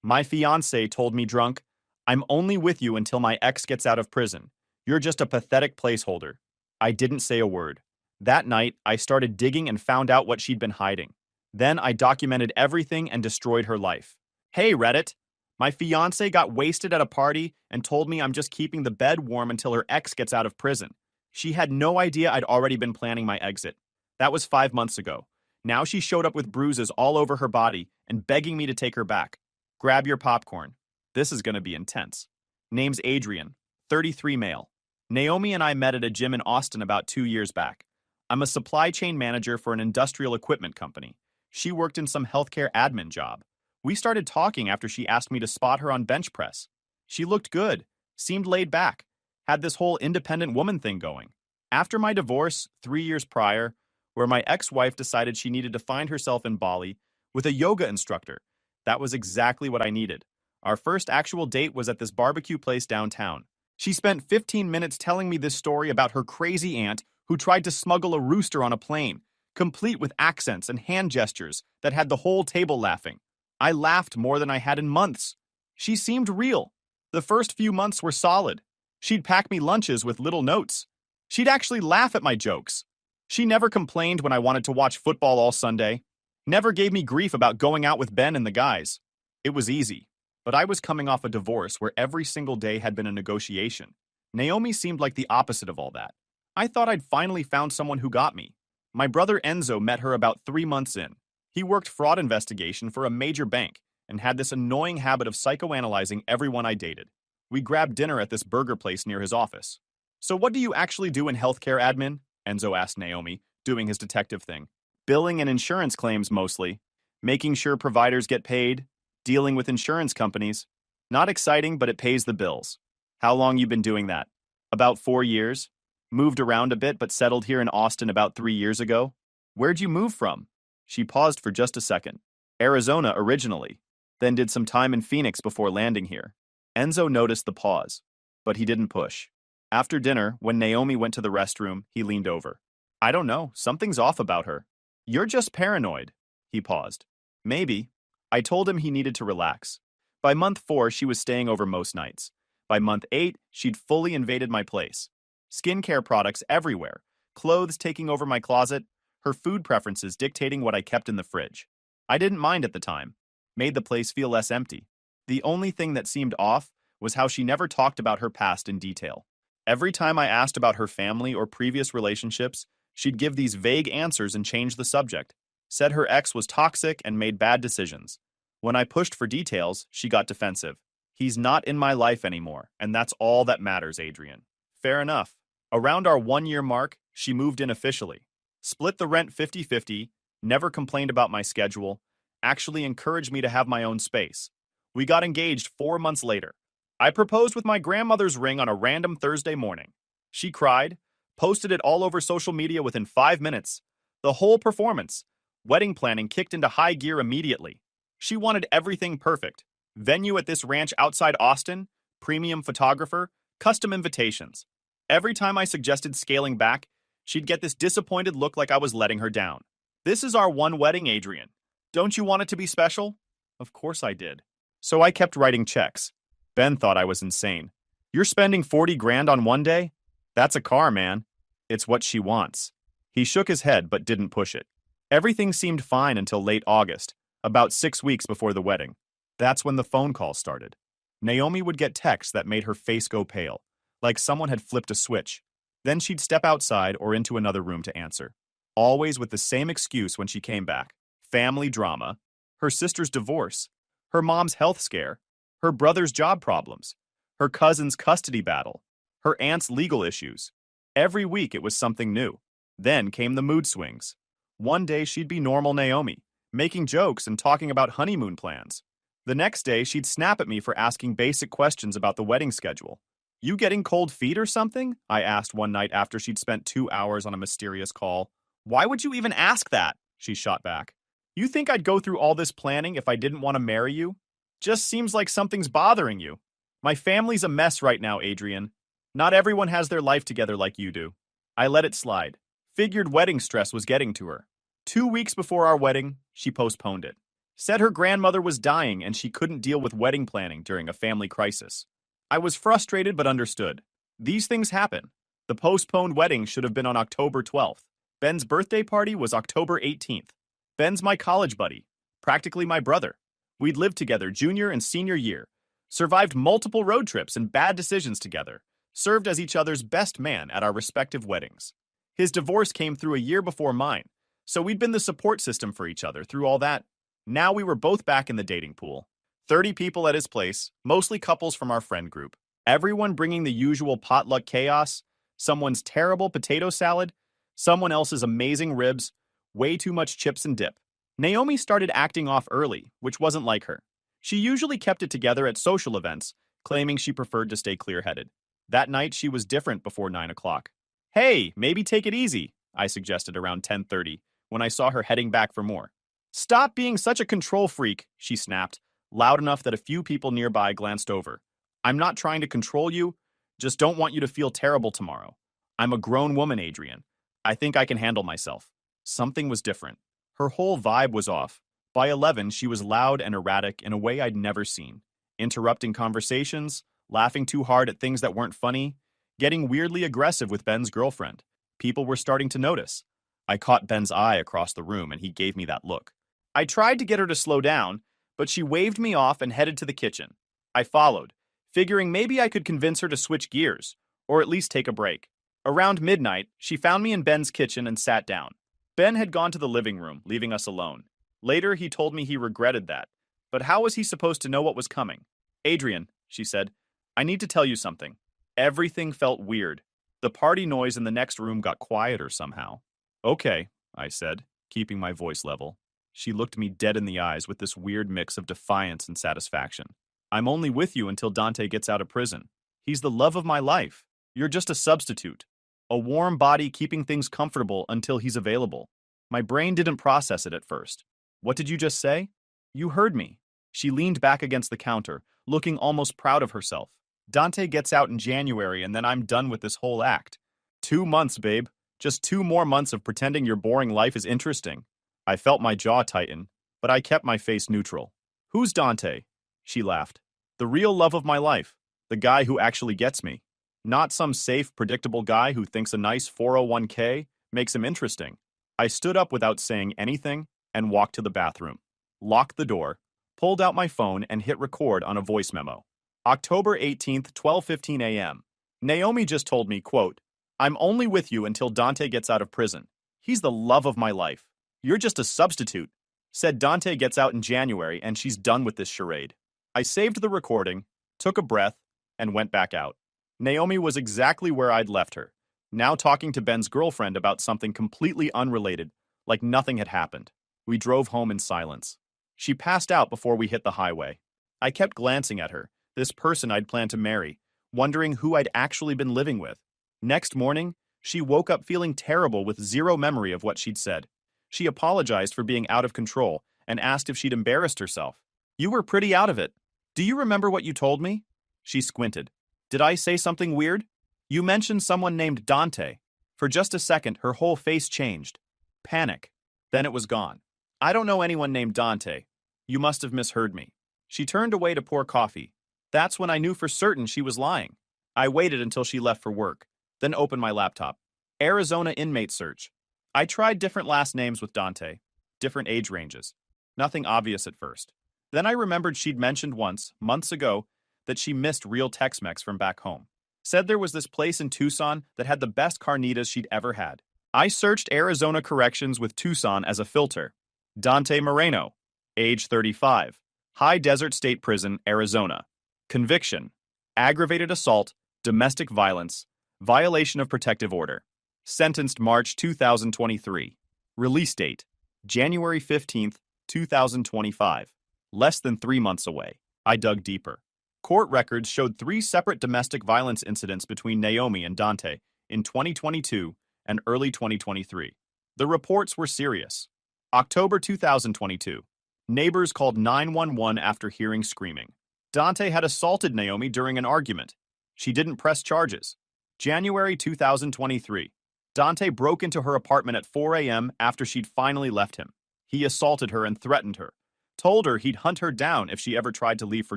My fiancé told me drunk, I'm only with you until my ex gets out of prison. You're just a pathetic placeholder. I didn't say a word. That night, I started digging and found out what she'd been hiding. Then I documented everything and destroyed her life. Hey, Reddit! My fiancé got wasted at a party and told me I'm just keeping the bed warm until her ex gets out of prison. She had no idea I'd already been planning my exit. That was 5 months ago. Now she showed up with bruises all over her body and begging me to take her back. Grab your popcorn. This is going to be intense. Name's Adrian, 33 male. Naomi and I met at a gym in Austin about 2 years back. I'm a supply chain manager for an industrial equipment company. She worked in some healthcare admin job. We started talking after she asked me to spot her on bench press. She looked good, seemed laid back, had this whole independent woman thing going. After my divorce, 3 years prior, where my ex-wife decided she needed to find herself in Bali with a yoga instructor, that was exactly what I needed. Our first actual date was at this barbecue place downtown. She spent 15 minutes telling me this story about her crazy aunt who tried to smuggle a rooster on a plane, complete with accents and hand gestures that had the whole table laughing. I laughed more than I had in months. She seemed real. The first few months were solid. She'd pack me lunches with little notes. She'd actually laugh at my jokes. She never complained when I wanted to watch football all Sunday. Never gave me grief about going out with Ben and the guys. It was easy. But I was coming off a divorce where every single day had been a negotiation. Naomi seemed like the opposite of all that. I thought I'd finally found someone who got me. My brother Enzo met her about 3 months in. He worked fraud investigation for a major bank and had this annoying habit of psychoanalyzing everyone I dated. We grabbed dinner at this burger place near his office. So what do you actually do in healthcare admin? Enzo asked Naomi, doing his detective thing. Billing and insurance claims mostly. Making sure providers get paid. Dealing with insurance companies. Not exciting, but it pays the bills. How long you been doing that? About 4 years. Moved around a bit, but settled here in Austin about 3 years ago. Where'd you move from? She paused for just a second. Arizona originally, then did some time in Phoenix before landing here. Enzo noticed the pause, but he didn't push. After dinner, when Naomi went to the restroom, he leaned over. I don't know, something's off about her. You're just paranoid. He paused. Maybe. I told him he needed to relax. By month 4, she was staying over most nights. By month 8, she'd fully invaded my place. Skincare products everywhere, clothes taking over my closet, her food preferences dictating what I kept in the fridge. I didn't mind at the time. Made the place feel less empty. The only thing that seemed off was how she never talked about her past in detail. Every time I asked about her family or previous relationships, she'd give these vague answers and change the subject. Said her ex was toxic and made bad decisions. When I pushed for details, she got defensive. He's not in my life anymore, and that's all that matters, Adrian. Fair enough. Around our 1-year mark, she moved in officially. Split the rent 50-50, never complained about my schedule, actually encouraged me to have my own space. We got engaged 4 months later. I proposed with my grandmother's ring on a random Thursday morning. She cried, posted it all over social media within 5 minutes. The whole performance. Wedding planning kicked into high gear immediately. She wanted everything perfect. Venue at this ranch outside Austin, premium photographer, custom invitations. Every time I suggested scaling back, she'd get this disappointed look like I was letting her down. This is our one wedding, Adrian. Don't you want it to be special? Of course I did. So I kept writing checks. Ben thought I was insane. You're spending 40 grand on one day? That's a car, man. It's what she wants. He shook his head but didn't push it. Everything seemed fine until late August, about 6 weeks before the wedding. That's when the phone calls started. Naomi would get texts that made her face go pale, like someone had flipped a switch. Then she'd step outside or into another room to answer. Always with the same excuse when she came back. Family drama, her sister's divorce, her mom's health scare, her brother's job problems, her cousin's custody battle, her aunt's legal issues. Every week it was something new. Then came the mood swings. One day she'd be normal Naomi, making jokes and talking about honeymoon plans. The next day she'd snap at me for asking basic questions about the wedding schedule. You getting cold feet or something? I asked one night after she'd spent 2 hours on a mysterious call. Why would you even ask that? She shot back. You think I'd go through all this planning if I didn't want to marry you? Just seems like something's bothering you. My family's a mess right now, Adrian. Not everyone has their life together like you do. I let it slide. Figured wedding stress was getting to her. 2 weeks before our wedding, she postponed it. Said her grandmother was dying and she couldn't deal with wedding planning during a family crisis. I was frustrated but understood. These things happen. The postponed wedding should have been on October 12th. Ben's birthday party was October 18th. Ben's my college buddy, practically my brother. We'd lived together junior and senior year, survived multiple road trips and bad decisions together, served as each other's best man at our respective weddings. His divorce came through a year before mine, so we'd been the support system for each other through all that. Now we were both back in the dating pool. 30 people at his place, mostly couples from our friend group. Everyone bringing the usual potluck chaos, someone's terrible potato salad, someone else's amazing ribs, way too much chips and dip. Naomi started acting off early, which wasn't like her. She usually kept it together at social events, claiming she preferred to stay clear-headed. That night, she was different before 9 o'clock. Hey, maybe take it easy, I suggested around 10:30 when I saw her heading back for more. Stop being such a control freak, she snapped, loud enough that a few people nearby glanced over. I'm not trying to control you, just don't want you to feel terrible tomorrow. I'm a grown woman, Adrian. I think I can handle myself. Something was different. Her whole vibe was off. By 11, she was loud and erratic in a way I'd never seen. Interrupting conversations, laughing too hard at things that weren't funny, getting weirdly aggressive with Ben's girlfriend. People were starting to notice. I caught Ben's eye across the room and he gave me that look. I tried to get her to slow down, but she waved me off and headed to the kitchen. I followed, figuring maybe I could convince her to switch gears, or at least take a break. Around midnight, she found me in Ben's kitchen and sat down. Ben had gone to the living room, leaving us alone. Later, he told me he regretted that. But how was he supposed to know what was coming? Adrian, she said, I need to tell you something. Everything felt weird. The party noise in the next room got quieter somehow. Okay, I said, keeping my voice level. She looked me dead in the eyes with this weird mix of defiance and satisfaction. I'm only with you until Dante gets out of prison. He's the love of my life. You're just a substitute. A warm body keeping things comfortable until he's available. My brain didn't process it at first. What did you just say? You heard me. She leaned back against the counter, looking almost proud of herself. Dante gets out in January and then I'm done with this whole act. 2 months, babe. Just 2 more months of pretending your boring life is interesting. I felt my jaw tighten, but I kept my face neutral. Who's Dante? She laughed. The real love of my life. The guy who actually gets me. Not some safe, predictable guy who thinks a nice 401k makes him interesting. I stood up without saying anything and walked to the bathroom. Locked the door, pulled out my phone and hit record on a voice memo. October 18th, 12:15 a.m. Naomi just told me, quote, I'm only with you until Dante gets out of prison. He's the love of my life. You're just a substitute. Said Dante gets out in January and she's done with this charade. I saved the recording, took a breath, and went back out. Naomi was exactly where I'd left her, now talking to Ben's girlfriend about something completely unrelated, like nothing had happened. We drove home in silence. She passed out before we hit the highway. I kept glancing at her, this person I'd planned to marry, wondering who I'd actually been living with. Next morning, she woke up feeling terrible with zero memory of what she'd said. She apologized for being out of control and asked if she'd embarrassed herself. You were pretty out of it. Do you remember what you told me? She squinted. Did I say something weird? You mentioned someone named Dante. For just a second, her whole face changed. Panic. Then it was gone. I don't know anyone named Dante. You must have misheard me. She turned away to pour coffee. That's when I knew for certain she was lying. I waited until she left for work, then opened my laptop. Arizona inmate search. I tried different last names with Dante, different age ranges. Nothing obvious at first. Then I remembered she'd mentioned once, months ago, that she missed real Tex-Mex from back home. Said there was this place in Tucson that had the best carnitas she'd ever had. I searched Arizona corrections with Tucson as a filter. Dante Moreno, age 35, High Desert State Prison, Arizona. Conviction, aggravated assault, domestic violence, violation of protective order. Sentenced March 2023. Release date, January 15th, 2025. Less than 3 months away. I dug deeper. Court records showed 3 separate domestic violence incidents between Naomi and Dante in 2022 and early 2023. The reports were serious. October 2022. Neighbors called 911 after hearing screaming. Dante had assaulted Naomi during an argument. She didn't press charges. January 2023. Dante broke into her apartment at 4 a.m. after she'd finally left him. He assaulted her and threatened her, Told her he'd hunt her down if she ever tried to leave for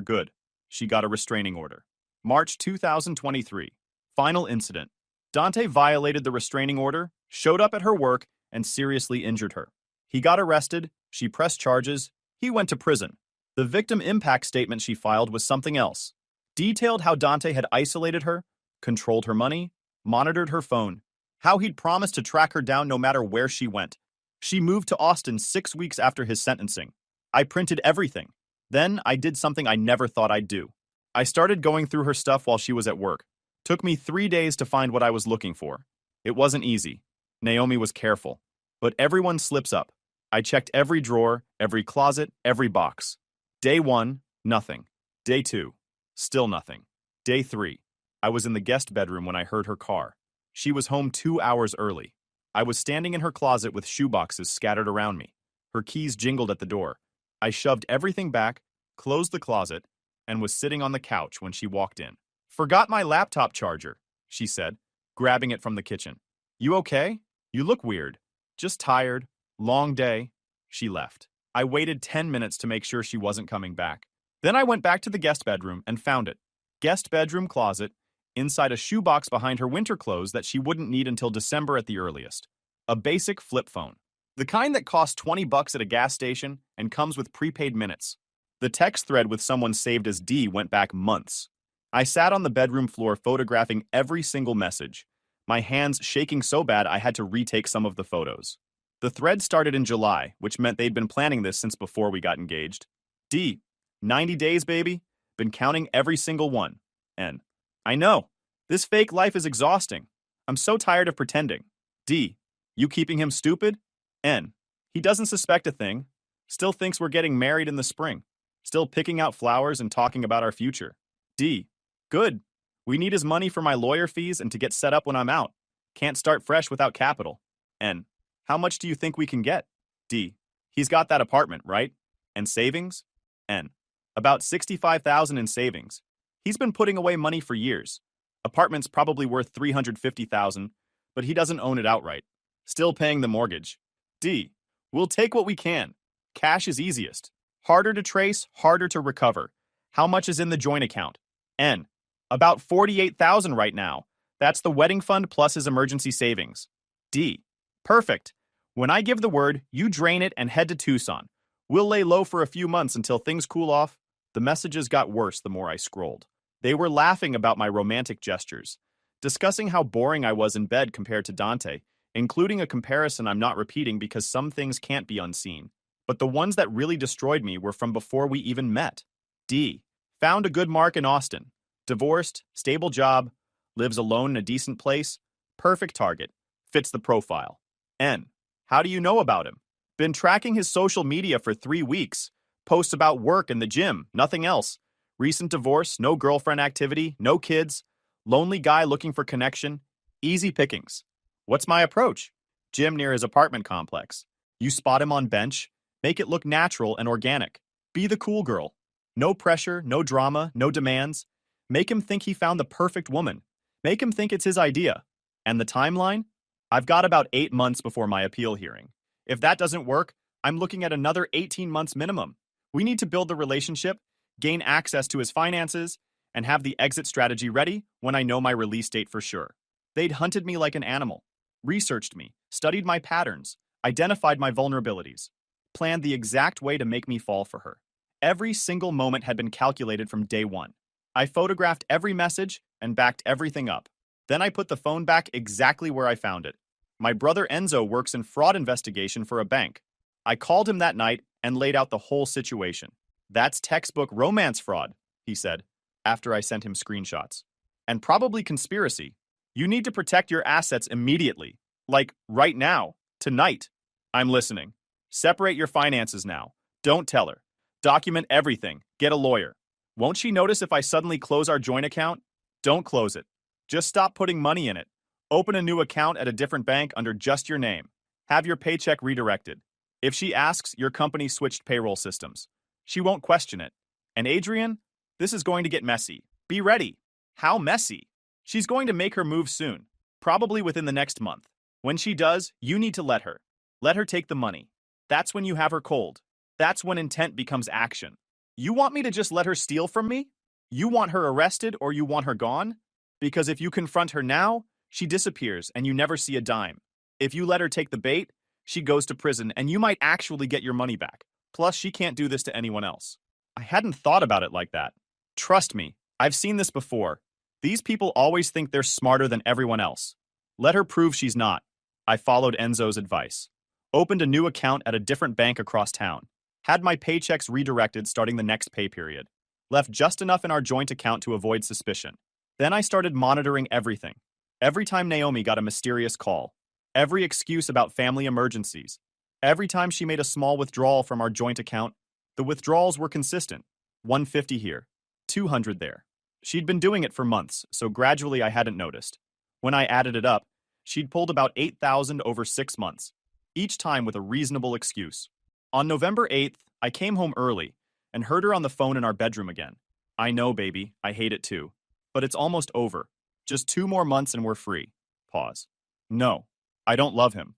good. She got a restraining order. March 2023. Final incident. Dante violated the restraining order, showed up at her work, and seriously injured her. He got arrested, she pressed charges, he went to prison. The victim impact statement she filed was something else. Detailed how Dante had isolated her, controlled her money, monitored her phone, how he'd promised to track her down no matter where she went. She moved to Austin 6 weeks after his sentencing. I printed everything. Then I did something I never thought I'd do. I started going through her stuff while she was at work. Took me 3 days to find what I was looking for. It wasn't easy. Naomi was careful. But everyone slips up. I checked every drawer, every closet, every box. Day 1, nothing. Day 2, still nothing. Day 3, I was in the guest bedroom when I heard her car. She was home 2 hours early. I was standing in her closet with shoeboxes scattered around me. Her keys jingled at the door. I shoved everything back, closed the closet, and was sitting on the couch when she walked in. "Forgot my laptop charger," she said, grabbing it from the kitchen. "You okay? You look weird." "Just tired. Long day." She left. I waited 10 minutes to make sure she wasn't coming back. Then I went back to the guest bedroom and found it. Guest bedroom closet, inside a shoebox behind her winter clothes that she wouldn't need until December at the earliest. A basic flip phone. The kind that costs $20 at a gas station and comes with prepaid minutes. The text thread with someone saved as D went back months. I sat on the bedroom floor photographing every single message, my hands shaking so bad I had to retake some of the photos. The thread started in July, which meant they'd been planning this since before we got engaged. D, 90 days, baby. Been counting every single one. N, I know. This fake life is exhausting. I'm so tired of pretending. D, you keeping him stupid? N, he doesn't suspect a thing. Still thinks we're getting married in the spring. Still picking out flowers and talking about our future. D, good. We need his money for my lawyer fees and to get set up when I'm out. Can't start fresh without capital. N, how much do you think we can get? D, he's got that apartment, right? And savings? N, about $65,000 in savings. He's been putting away money for years. Apartment's probably worth $350,000, but he doesn't own it outright. Still paying the mortgage. D, we'll take what we can. Cash is easiest. Harder to trace, harder to recover. How much is in the joint account? N, about $48,000 right now. That's the wedding fund plus his emergency savings. D, perfect. When I give the word, you drain it and head to Tucson. We'll lay low for a few months until things cool off. The messages got worse the more I scrolled. They were laughing about my romantic gestures, discussing how boring I was in bed compared to Dante, including a comparison I'm not repeating because some things can't be unseen. But the ones that really destroyed me were from before we even met. D, found a good mark in Austin. Divorced, stable job, lives alone in a decent place, perfect target, fits the profile. N, how do you know about him? Been tracking his social media for 3 weeks. Posts about work and the gym, nothing else. Recent divorce, no girlfriend activity, no kids. Lonely guy looking for connection. Easy pickings. What's my approach? Gym near his apartment complex. You spot him on bench. Make it look natural and organic. Be the cool girl. No pressure, no drama, no demands. Make him think he found the perfect woman. Make him think it's his idea. And the timeline? I've got about 8 months before my appeal hearing. If that doesn't work, I'm looking at another 18 months minimum. We need to build the relationship, gain access to his finances, and have the exit strategy ready when I know my release date for sure. They'd hunted me like an animal, researched me, studied my patterns, identified my vulnerabilities, planned the exact way to make me fall for her. Every single moment had been calculated from day one. I photographed every message and backed everything up. Then I put the phone back exactly where I found it. My brother Enzo works in fraud investigation for a bank. I called him that night and laid out the whole situation. That's textbook romance fraud, he said, after I sent him screenshots. And probably conspiracy. You need to protect your assets immediately. Like, right now. Tonight. I'm listening. Separate your finances now. Don't tell her. Document everything. Get a lawyer. Won't she notice if I suddenly close our joint account? Don't close it. Just stop putting money in it. Open a new account at a different bank under just your name. Have your paycheck redirected. If she asks, your company switched payroll systems. She won't question it. And Adrian, this is going to get messy. Be ready. How messy? She's going to make her move soon, probably within the next month. When she does, you need to let her. Let her take the money. That's when you have her cold. That's when intent becomes action. You want me to just let her steal from me? You want her arrested or you want her gone? Because if you confront her now, she disappears and you never see a dime. If you let her take the bait, she goes to prison and you might actually get your money back. Plus, she can't do this to anyone else. I hadn't thought about it like that. Trust me, I've seen this before. These people always think they're smarter than everyone else. Let her prove she's not. I followed Enzo's advice. Opened a new account at a different bank across town. Had my paychecks redirected starting the next pay period. Left just enough in our joint account to avoid suspicion. Then I started monitoring everything. Every time Naomi got a mysterious call. Every excuse about family emergencies. Every time she made a small withdrawal from our joint account, the withdrawals were consistent. 150 here, 200 there. She'd been doing it for months, so gradually I hadn't noticed. When I added it up, she'd pulled about 8,000 over 6 months, each time with a reasonable excuse. On November 8th, I came home early and heard her on the phone in our bedroom again. I know, baby, I hate it too. But it's almost over. Just 2 more months and we're free. Pause. No, I don't love him.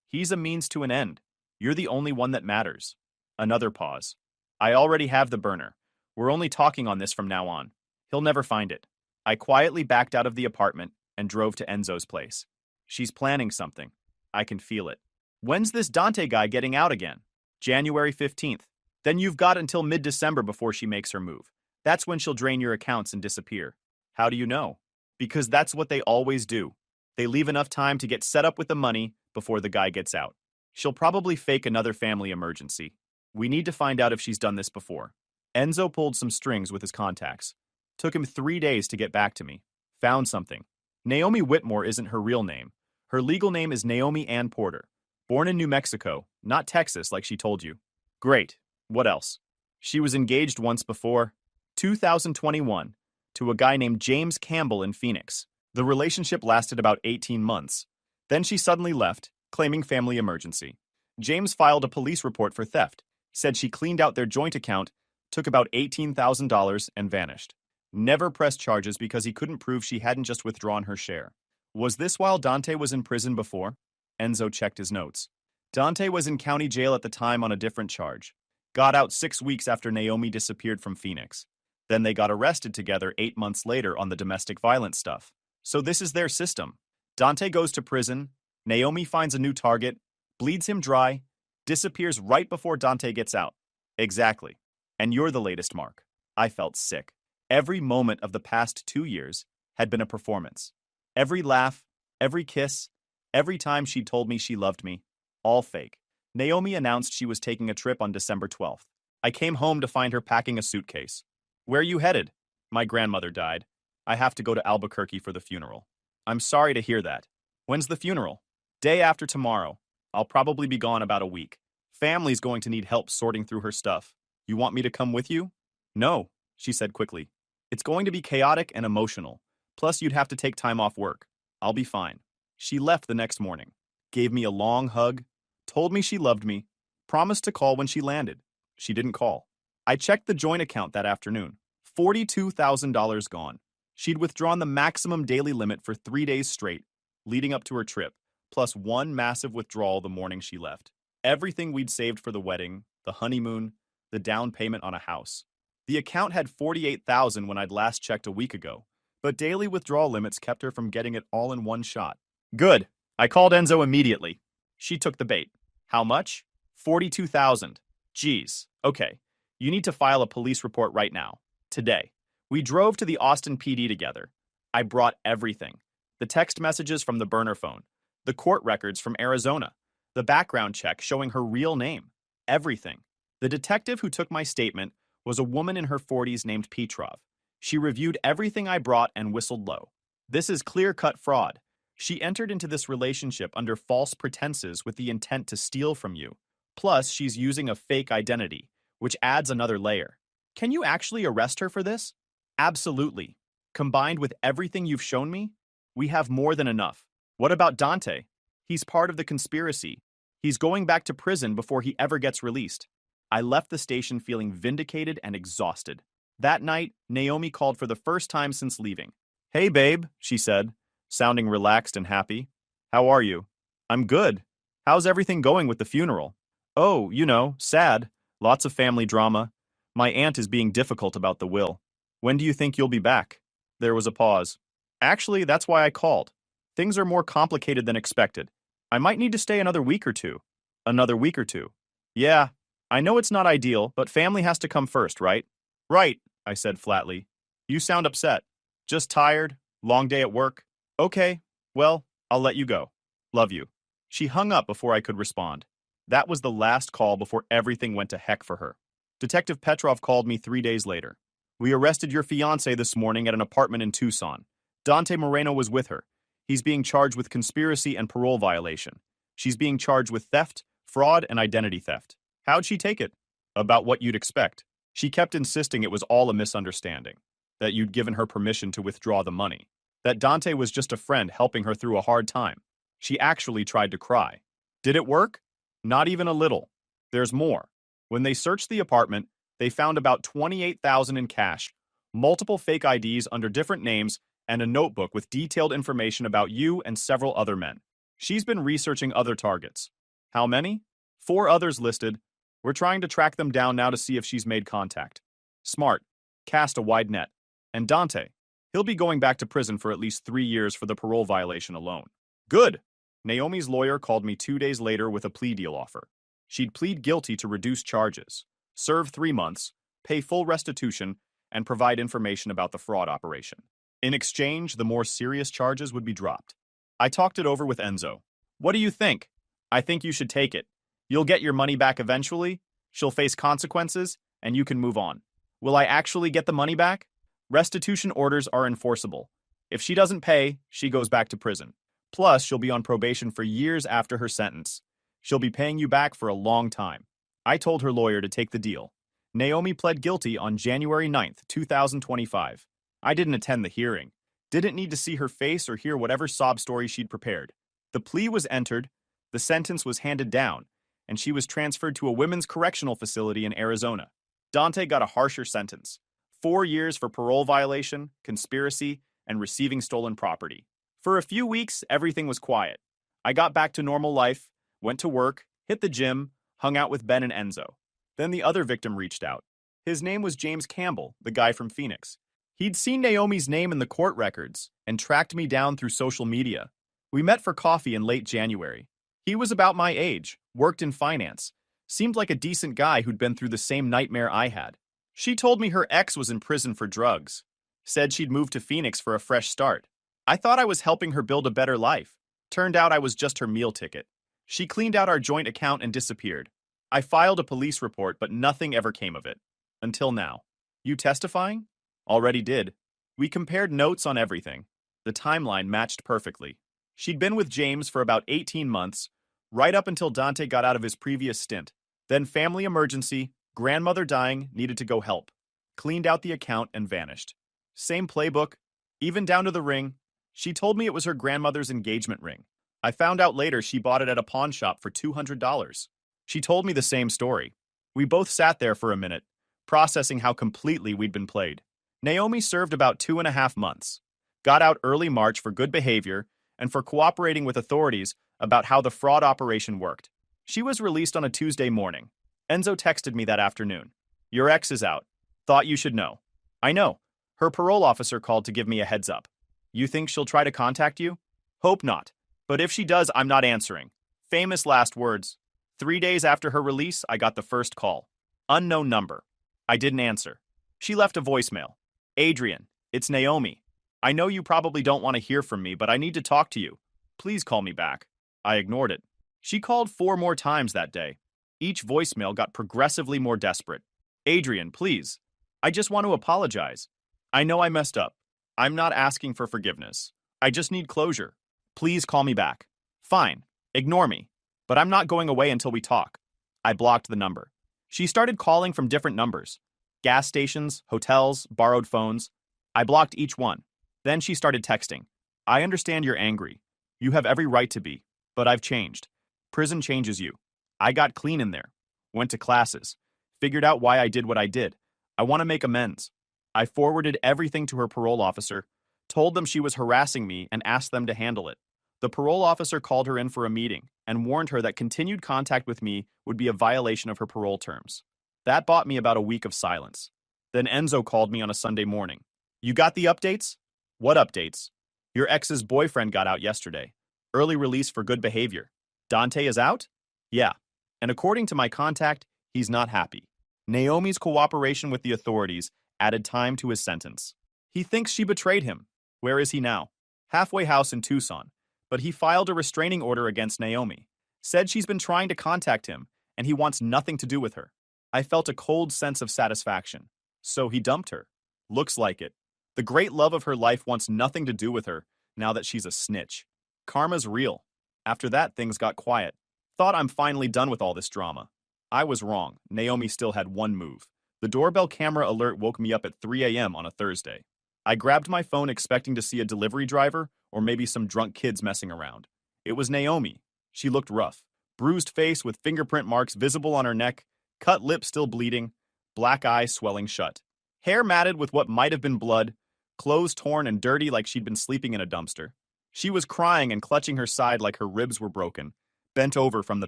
He's a means to an end. You're the only one that matters. Another pause. I already have the burner. We're only talking on this from now on. He'll never find it. I quietly backed out of the apartment and drove to Enzo's place. She's planning something. I can feel it. When's this Dante guy getting out again? January 15th. Then you've got until mid-December before she makes her move. That's when she'll drain your accounts and disappear. How do you know? Because that's what they always do. They leave enough time to get set up with the money before the guy gets out. She'll probably fake another family emergency. We need to find out if she's done this before. Enzo pulled some strings with his contacts. Took him 3 days to get back to me. Found something. Naomi Whitmore isn't her real name. Her legal name is Naomi Ann Porter. Born in New Mexico, not Texas like she told you. Great. What else? She was engaged once before, 2021, to a guy named James Campbell in Phoenix. The relationship lasted about 18 months. Then she suddenly left, claiming family emergency. James filed a police report for theft, said she cleaned out their joint account, took about $18,000 and vanished. Never pressed charges because he couldn't prove she hadn't just withdrawn her share. Was this while Dante was in prison before? Enzo checked his notes. Dante was in county jail at the time on a different charge. Got out 6 weeks after Naomi disappeared from Phoenix. Then they got arrested together 8 months later on the domestic violence stuff. So this is their system. Dante goes to prison, Naomi finds a new target, bleeds him dry, disappears right before Dante gets out. Exactly. And you're the latest mark. I felt sick. Every moment of the past 2 years had been a performance. Every laugh, every kiss, every time she told me she loved me, all fake. Naomi announced she was taking a trip on December 12th. I came home to find her packing a suitcase. Where are you headed? My grandmother died. I have to go to Albuquerque for the funeral. I'm sorry to hear that. When's the funeral? Day after tomorrow. I'll probably be gone about a week. Family's going to need help sorting through her stuff. You want me to come with you? No, she said quickly. It's going to be chaotic and emotional. Plus, you'd have to take time off work. I'll be fine. She left the next morning, gave me a long hug, told me she loved me, promised to call when she landed. She didn't call. I checked the joint account that afternoon. $42,000 gone. She'd withdrawn the maximum daily limit for 3 days straight, leading up to her trip, plus one massive withdrawal the morning she left. Everything we'd saved for the wedding, the honeymoon, the down payment on a house. The account had $48,000 when I'd last checked a week ago, but daily withdrawal limits kept her from getting it all in one shot. Good. I called Enzo immediately. She took the bait. How much? $42,000. Geez. Okay. You need to file a police report right now. Today. We drove to the Austin PD together. I brought everything. The text messages from the burner phone, the court records from Arizona, the background check showing her real name. Everything. The detective who took my statement was a woman in her 40s named Petrov. She reviewed everything I brought and whistled low. This is clear-cut fraud. She entered into this relationship under false pretenses with the intent to steal from you. Plus, she's using a fake identity, which adds another layer. Can you actually arrest her for this? Absolutely. Combined with everything you've shown me, we have more than enough. What about Dante? He's part of the conspiracy. He's going back to prison before he ever gets released. I left the station feeling vindicated and exhausted. That night, Naomi called for the first time since leaving. Hey, babe, she said, sounding relaxed and happy. How are you? I'm good. How's everything going with the funeral? Oh, sad. Lots of family drama. My aunt is being difficult about the will. When do you think you'll be back? There was a pause. Actually, that's why I called. Things are more complicated than expected. I might need to stay another week or two. Another week or two. Yeah, I know it's not ideal, but family has to come first, right? Right, I said flatly. You sound upset. Just tired? Long day at work? Okay, well, I'll let you go. Love you. She hung up before I could respond. That was the last call before everything went to heck for her. Detective Petrov called me 3 days later. We arrested your fiancé this morning at an apartment in Tucson. Dante Moreno was with her. He's being charged with conspiracy and parole violation. She's being charged with theft, fraud, and identity theft. How'd she take it? About what you'd expect. She kept insisting it was all a misunderstanding, that you'd given her permission to withdraw the money, that Dante was just a friend helping her through a hard time. She actually tried to cry. Did it work? Not even a little. There's more. When they searched the apartment, they found about $28,000 in cash, multiple fake IDs under different names, and a notebook with detailed information about you and several other men. She's been researching other targets. How many? 4 others listed. We're trying to track them down now to see if she's made contact. Smart. Cast a wide net. And Dante. He'll be going back to prison for at least 3 years for the parole violation alone. Good. Naomi's lawyer called me 2 days later with a plea deal offer. She'd plead guilty to reduce charges, serve 3 months, pay full restitution, and provide information about the fraud operation. In exchange, the more serious charges would be dropped. I talked it over with Enzo. What do you think? I think you should take it. You'll get your money back eventually, she'll face consequences, and you can move on. Will I actually get the money back? Restitution orders are enforceable. If she doesn't pay, she goes back to prison. Plus, she'll be on probation for years after her sentence. She'll be paying you back for a long time. I told her lawyer to take the deal. Naomi pled guilty on January 9th, 2025. I didn't attend the hearing. Didn't need to see her face or hear whatever sob story she'd prepared. The plea was entered, the sentence was handed down, and she was transferred to a women's correctional facility in Arizona. Dante got a harsher sentence. 4 years for parole violation, conspiracy, and receiving stolen property. For a few weeks, everything was quiet. I got back to normal life, went to work, hit the gym, hung out with Ben and Enzo. Then the other victim reached out. His name was James Campbell, the guy from Phoenix. He'd seen Naomi's name in the court records and tracked me down through social media. We met for coffee in late January. He was about my age, worked in finance, seemed like a decent guy who'd been through the same nightmare I had. She told me her ex was in prison for drugs, said she'd moved to Phoenix for a fresh start. I thought I was helping her build a better life. Turned out I was just her meal ticket. She cleaned out our joint account and disappeared. I filed a police report, but nothing ever came of it. Until now. You testifying? Already did. We compared notes on everything. The timeline matched perfectly. She'd been with James for about 18 months, right up until Dante got out of his previous stint. Then family emergency, grandmother dying, needed to go help. Cleaned out the account and vanished. Same playbook, even down to the ring. She told me it was her grandmother's engagement ring. I found out later she bought it at a pawn shop for $200. She told me the same story. We both sat there for a minute, processing how completely we'd been played. Naomi served about 2.5 months. Got out early March for good behavior and for cooperating with authorities about how the fraud operation worked. She was released on a Tuesday morning. Enzo texted me that afternoon. Your ex is out. Thought you should know. I know. Her parole officer called to give me a heads up. You think she'll try to contact you? Hope not. But if she does, I'm not answering. Famous last words. 3 days after her release, I got the first call. Unknown number. I didn't answer. She left a voicemail. Adrian, it's Naomi. I know you probably don't want to hear from me, but I need to talk to you. Please call me back. I ignored it. She called 4 more times that day. Each voicemail got progressively more desperate. Adrian, please. I just want to apologize. I know I messed up. I'm not asking for forgiveness. I just need closure. Please call me back. Fine. Ignore me. But I'm not going away until we talk. I blocked the number. She started calling from different numbers. Gas stations, hotels, borrowed phones. I blocked each one. Then she started texting. I understand you're angry. You have every right to be. But I've changed. Prison changes you. I got clean in there. Went to classes. Figured out why I did what I did. I want to make amends. I forwarded everything to her parole officer, told them she was harassing me, and asked them to handle it. The parole officer called her in for a meeting and warned her that continued contact with me would be a violation of her parole terms. That bought me about a week of silence. Then Enzo called me on a Sunday morning. You got the updates? What updates? Your ex's boyfriend got out yesterday. Early release for good behavior. Dante is out? Yeah. And according to my contact, he's not happy. Naomi's cooperation with the authorities added time to his sentence. He thinks she betrayed him. Where is he now? Halfway house in Tucson. But he filed a restraining order against Naomi. Said she's been trying to contact him, and he wants nothing to do with her. I felt a cold sense of satisfaction. So he dumped her. Looks like it. The great love of her life wants nothing to do with her now that she's a snitch. Karma's real. After that, things got quiet. Thought I'm finally done with all this drama. I was wrong. Naomi still had one move. The doorbell camera alert woke me up at 3 a.m. on a Thursday. I grabbed my phone expecting to see a delivery driver or maybe some drunk kids messing around. It was Naomi. She looked rough. Bruised face with fingerprint marks visible on her neck, cut lip still bleeding, black eye swelling shut. Hair matted with what might have been blood, clothes torn and dirty like she'd been sleeping in a dumpster. She was crying and clutching her side like her ribs were broken, bent over from the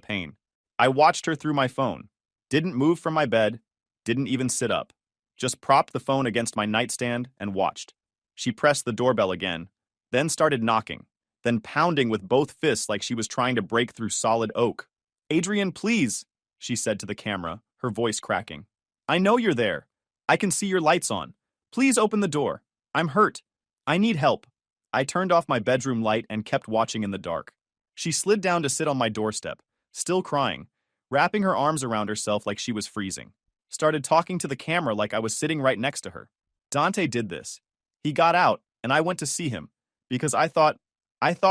pain. I watched her through my phone. Didn't move from my bed, didn't even sit up. Just propped the phone against my nightstand and watched. She pressed the doorbell again, then started knocking, then pounding with both fists like she was trying to break through solid oak. Adrian, please, she said to the camera, her voice cracking. I know you're there. I can see your lights on. Please open the door. I'm hurt. I need help. I turned off my bedroom light and kept watching in the dark. She slid down to sit on my doorstep, still crying, wrapping her arms around herself like she was freezing. Started talking to the camera like I was sitting right next to her. Dante did this. He got out, and I went to see him, because I thought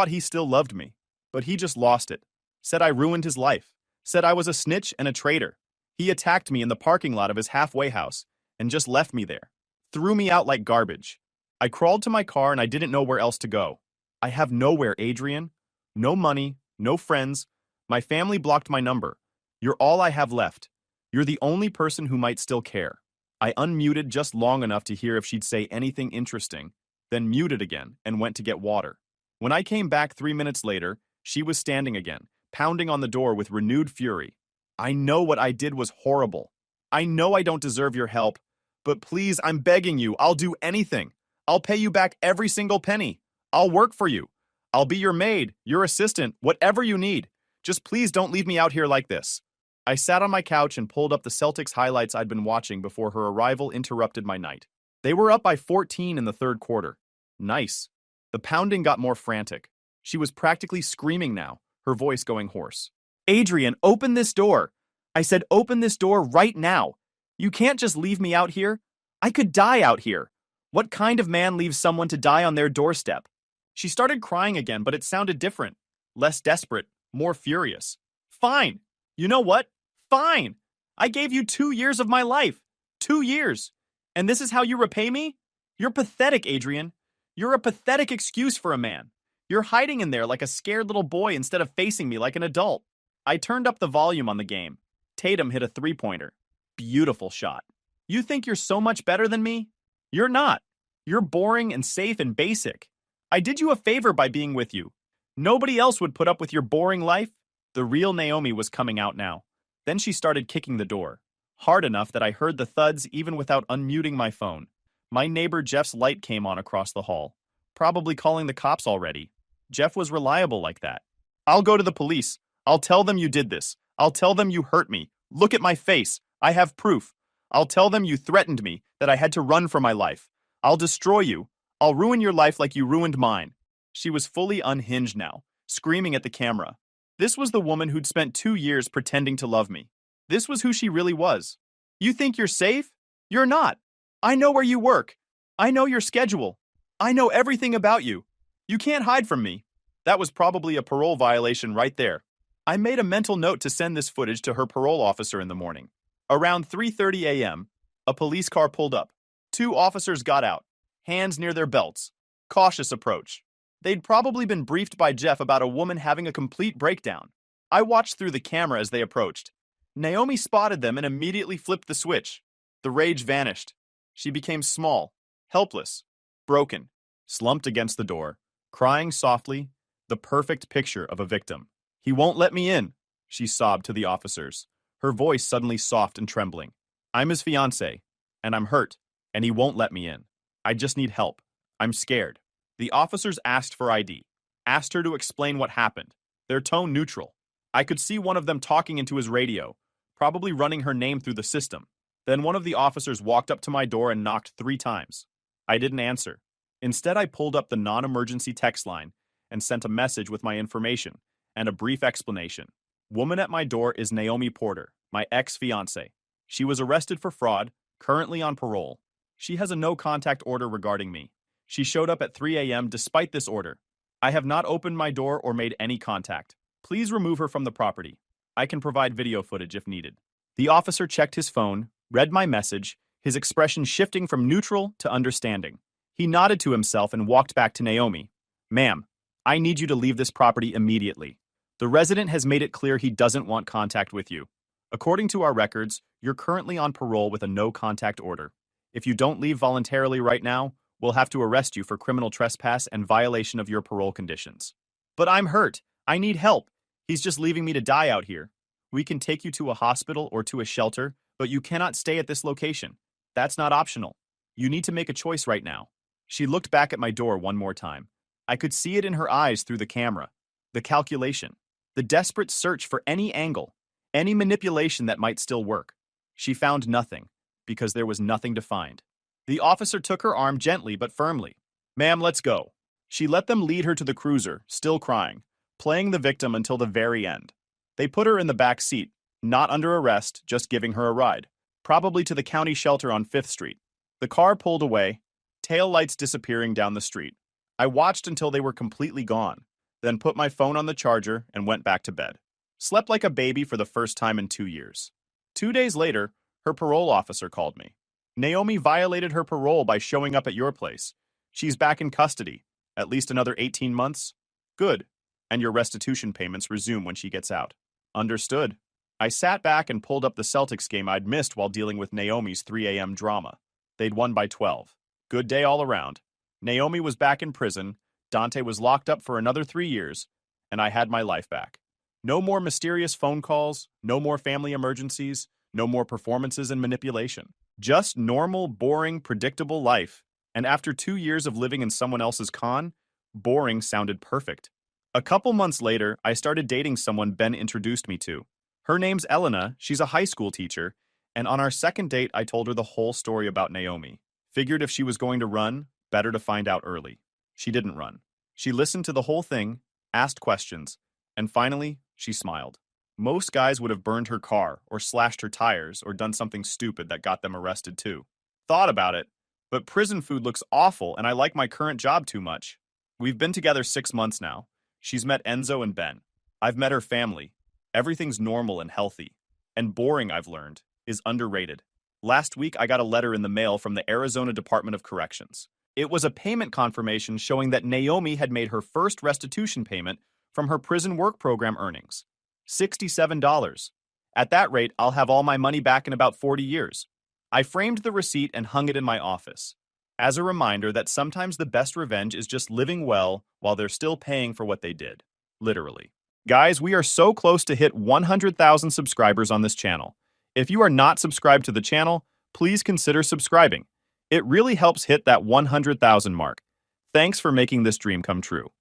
he still loved me. But he just lost it. Said I ruined his life. Said I was a snitch and a traitor. He attacked me in the parking lot of his halfway house and just left me there. Threw me out like garbage. I crawled to my car and I didn't know where else to go. I have nowhere, Adrian. No money, no friends. My family blocked my number. You're all I have left. You're the only person who might still care. I unmuted just long enough to hear if she'd say anything interesting, then muted again and went to get water. When I came back 3 minutes later, she was standing again, pounding on the door with renewed fury. I know what I did was horrible. I know I don't deserve your help, but please, I'm begging you, I'll do anything. I'll pay you back every single penny. I'll work for you. I'll be your maid, your assistant, whatever you need. Just please don't leave me out here like this. I sat on my couch and pulled up the Celtics highlights I'd been watching before her arrival interrupted my night. They were up by 14 in the third quarter. Nice. The pounding got more frantic. She was practically screaming now, her voice going hoarse. Adrian, open this door. I said open this door right now. You can't just leave me out here. I could die out here. What kind of man leaves someone to die on their doorstep? She started crying again, but it sounded different. Less desperate, more furious. Fine. You know what? Fine. I gave you 2 years of my life. 2 years. And this is how you repay me? You're pathetic, Adrian. You're a pathetic excuse for a man. You're hiding in there like a scared little boy instead of facing me like an adult. I turned up the volume on the game. Tatum hit a three-pointer. Beautiful shot. You think you're so much better than me? You're not. You're boring and safe and basic. I did you a favor by being with you. Nobody else would put up with your boring life. The real Naomi was coming out now. Then she started kicking the door. Hard enough that I heard the thuds even without unmuting my phone. My neighbor Jeff's light came on across the hall. Probably calling the cops already. Jeff was reliable like that. I'll go to the police. I'll tell them you did this. I'll tell them you hurt me. Look at my face. I have proof. I'll tell them you threatened me, that I had to run for my life. I'll destroy you. I'll ruin your life like you ruined mine. She was fully unhinged now, screaming at the camera. This was the woman who'd spent 2 years pretending to love me. This was who she really was. You think you're safe? You're not. I know where you work. I know your schedule. I know everything about you. You can't hide from me. That was probably a parole violation right there. I made a mental note to send this footage to her parole officer in the morning. Around 3:30 a.m., a police car pulled up. 2 officers got out, hands near their belts. Cautious approach. They'd probably been briefed by Jeff about a woman having a complete breakdown. I watched through the camera as they approached. Naomi spotted them and immediately flipped the switch. The rage vanished. She became small, helpless, broken, slumped against the door, crying softly, The perfect picture of a victim. "He won't let me in," she sobbed to the officers, her voice suddenly soft and trembling. "I'm his fiancée, and I'm hurt, and he won't let me in. I just need help. I'm scared." The officers asked for ID, asked her to explain what happened, their tone neutral. I could see one of them talking into his radio, probably running her name through the system. Then one of the officers walked up to my door and knocked 3 times. I didn't answer. Instead, I pulled up the non-emergency text line and sent a message with my information and a brief explanation. "Woman at my door is Naomi Porter, my ex-fiancée. She was arrested for fraud, currently on parole. She has a no-contact order regarding me. She showed up at 3 a.m. despite this order. I have not opened my door or made any contact. Please remove her from the property. I can provide video footage if needed." The officer checked his phone, read my message, his expression shifting from neutral to understanding. He nodded to himself and walked back to Naomi. "Ma'am, I need you to leave this property immediately. The resident has made it clear he doesn't want contact with you. According to our records, you're currently on parole with a no-contact order. If you don't leave voluntarily right now, we'll have to arrest you for criminal trespass and violation of your parole conditions." "But I'm hurt. I need help. He's just leaving me to die out here. We can take you to a hospital or to a shelter, but you cannot stay at this location. That's not optional. You need to make a choice right now." She looked back at my door one more time. I could see it in her eyes through the camera. The calculation. The desperate search for any angle, any manipulation that might still work. She found nothing, because there was nothing to find. The officer took her arm gently but firmly. "Ma'am, let's go." She let them lead her to the cruiser, still crying, playing the victim until the very end. They put her in the back seat, not under arrest, just giving her a ride, probably to the county shelter on 5th Street. The car pulled away, tail lights disappearing down the street. I watched until they were completely gone, then put my phone on the charger and went back to bed. Slept like a baby for the first time in 2 years. 2 days later, her parole officer called me. "Naomi violated her parole by showing up at your place. She's back in custody. At least another 18 months? Good. And your restitution payments resume when she gets out." Understood. I sat back and pulled up the Celtics game I'd missed while dealing with Naomi's 3 a.m. drama. They'd won by 12. Good day all around. Naomi was back in prison, Dante was locked up for another 3 years, and I had my life back. No more mysterious phone calls, no more family emergencies, no more performances and manipulation. Just normal, boring, predictable life. And after 2 years of living in someone else's con, boring sounded perfect. A couple months later, I started dating someone Ben introduced me to. Her name's Elena, she's a high school teacher, and on our second date, I told her the whole story about Naomi. Figured if she was going to run, better to find out early. She didn't run. She listened to the whole thing, asked questions, and finally, she smiled. Most guys would have burned her car, or slashed her tires, or done something stupid that got them arrested too. Thought about it, but prison food looks awful and I like my current job too much. We've been together 6 months now. She's met Enzo and Ben. I've met her family. Everything's normal and healthy. And boring, I've learned, is underrated. Last week, I got a letter in the mail from the Arizona Department of Corrections. It was a payment confirmation showing that Naomi had made her first restitution payment from her prison work program earnings. $67. At that rate, I'll have all my money back in about 40 years. I framed the receipt and hung it in my office, as a reminder that sometimes the best revenge is just living well while they're still paying for what they did. Literally. Guys, we are so close to hit 100,000 subscribers on this channel. If you are not subscribed to the channel, please consider subscribing. It really helps hit that 100,000 mark. Thanks for making this dream come true.